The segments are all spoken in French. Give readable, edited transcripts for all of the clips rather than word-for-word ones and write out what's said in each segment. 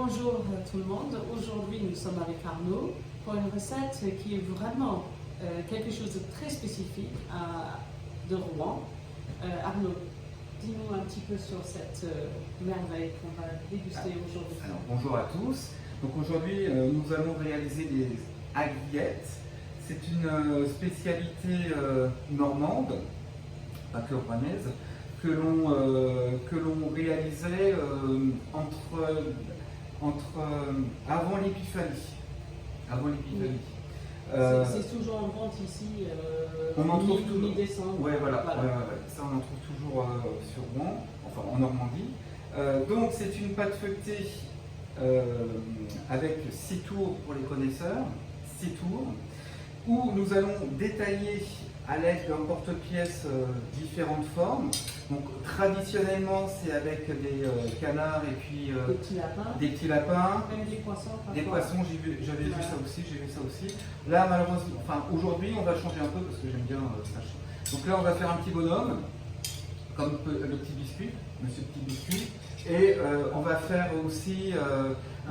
Bonjour tout le monde, aujourd'hui nous sommes avec Arnaud pour une recette qui est vraiment quelque chose de très spécifique de Rouen. Arnaud, dis-nous un petit peu sur cette merveille qu'on va déguster aujourd'hui. Alors, bonjour à tous. Donc aujourd'hui nous allons réaliser des aguillettes. C'est une spécialité normande, pas que rouennaise, que l'on réalisait avant l'épiphanie. C'est toujours en vente ici, on en trouve toujours. Mi-décembre. Ouais, voilà. Ça on en trouve toujours sur Rouen, enfin en Normandie. Donc c'est une pâte feuilletée avec 6 tours pour les connaisseurs, 6 tours, où nous allons détailler à l'aide d'un porte-pièce différentes formes. Donc traditionnellement c'est avec des canards et puis des petits lapins, même des poissons. des poissons. J'avais vu ça aussi. Là malheureusement, aujourd'hui on va changer un peu parce que j'aime bien ça. Donc là on va faire un petit bonhomme, comme le petit biscuit, monsieur petit biscuit, et on va faire aussi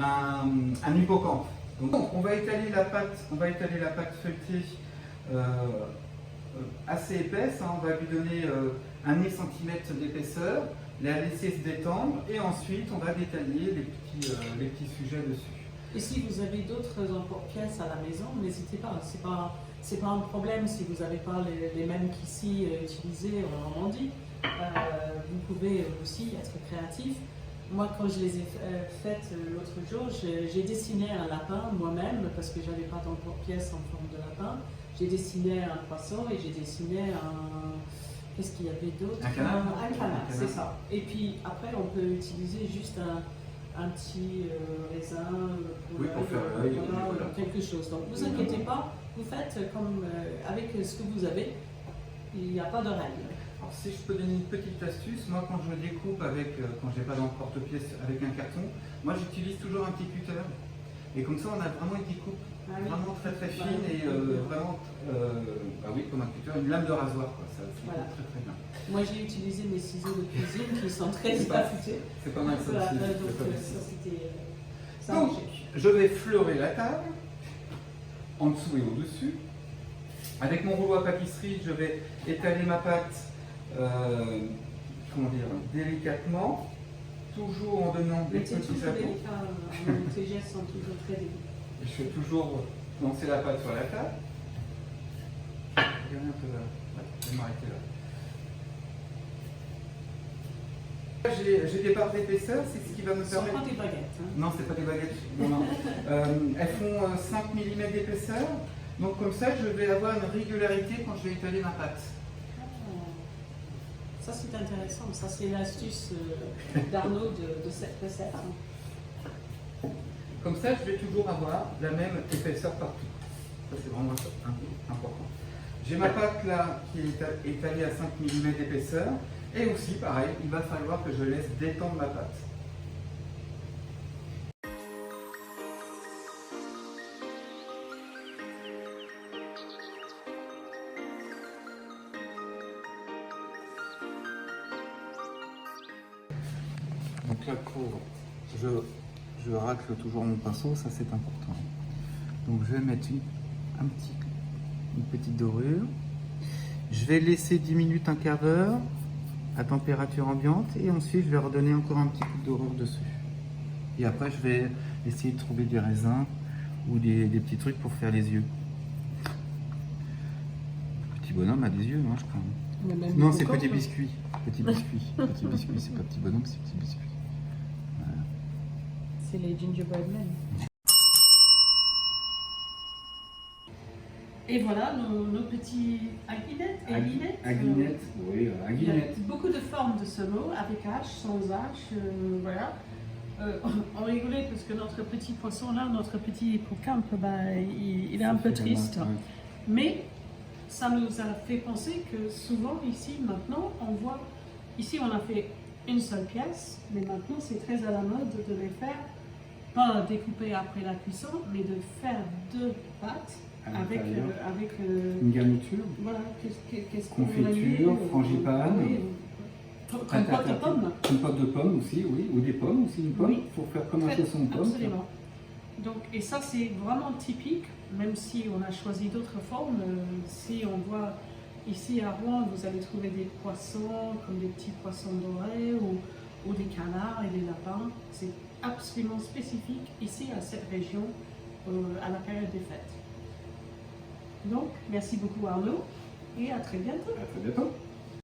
un hippocampe. Donc on va étaler la pâte feuilletée assez épaisse, hein. On va lui donner 1 demi-centimètre d'épaisseur, la laisser se détendre et ensuite on va détailler les petits sujets dessus. Et si vous avez d'autres emporte-pièces à la maison, n'hésitez pas. C'est pas un problème si vous n'avez pas les mêmes qu'ici utilisés en Normandie. Vous pouvez aussi être créatif. Moi, quand je les ai faites l'autre jour, j'ai dessiné un lapin moi-même parce que j'avais pas d'emporte-pièce en forme de lapin. J'ai dessiné un poisson et j'ai dessiné un... Qu'est-ce qu'il y avait d'autre? Un canard. Un canard, c'est ça. Et puis après, on peut utiliser juste un petit raisin pour faire l'œil, voilà, quelque chose. Donc, vous inquiétez pas, vous faites comme avec ce que vous avez. Il n'y a pas de règle. Alors, si je peux donner une petite astuce, moi quand je découpe quand j'ai pas d'emporte-pièce avec un carton, moi j'utilise toujours un petit cutter. Et comme ça on a vraiment une découpe vraiment très fine et vraiment, oui, comme un cutter, une lame de rasoir, quoi. Ça voilà. Très bien. Moi j'ai utilisé mes ciseaux de cuisine qui sont très affûtés. C'est pas mal ça voilà, aussi. Donc je vais fleurer la table, en dessous et au-dessus. Avec mon rouleau à pâtisserie, je vais étaler ma pâte délicatement, toujours en donnant des petits appuis. Tes gestes sont toujours très délicats. Je fais toujours lancer la pâte sur la table. Regardez un peu là. Je vais m'arrêter là. J'ai des barres d'épaisseur, c'est ce qui va me permettre. Ce sont pas des baguettes. Hein. Non, c'est pas des baguettes. Non. Elles font 5 mm d'épaisseur. Donc comme ça, je vais avoir une régularité quand je vais étaler ma pâte. Ça c'est intéressant. Ça c'est l'astuce d'Arnaud de cette recette. Comme ça, je vais toujours avoir la même épaisseur partout. Ça, c'est vraiment important. J'ai ma pâte là qui est étalée à 5 mm d'épaisseur. Et aussi, pareil, il va falloir que je laisse détendre ma pâte. Donc là, je racle toujours mon pinceau, ça c'est important. Donc je vais mettre une petite dorure. Je vais laisser 10 minutes, un quart d'heure à température ambiante et ensuite je vais redonner encore un petit coup de dorure dessus. Et après je vais essayer de trouver des raisins ou des petits trucs pour faire les yeux. Le petit bonhomme a des yeux, hein, je crois. Non, c'est petit biscuit. Petit biscuit, c'est pas petit bonhomme, c'est petit biscuit. Voilà. C'est les gingerbread men. Et voilà nos petits aguillettes. Aguillettes, oui, aguillettes. Il y a beaucoup de formes de ce mot, avec H, sans H, voilà. On rigolait parce que notre petit poisson là, notre petit hippocampe, il est un peu triste. Ouais. Mais ça nous a fait penser que souvent ici, maintenant, ici on a fait une seule pièce, mais maintenant c'est très à la mode de les faire, pas découper après la cuisson, mais de faire 2 pâtes avec une garniture, voilà, qu'est-ce confiture, frangipane. Oui, Compote de pommes. Compote de pommes aussi, oui. Ou des pommes aussi, une pomme. Oui. Pour faire comme un chausson de pommes. Absolument. Donc, et ça, c'est vraiment typique, même si on a choisi d'autres formes. Si on voit ici à Rouen, vous allez trouver des poissons, comme des petits poissons dorés ou des canards et des lapins. C'est absolument spécifique ici à cette région, à la période des fêtes. Donc, merci beaucoup Arnaud et à très bientôt. À très bientôt.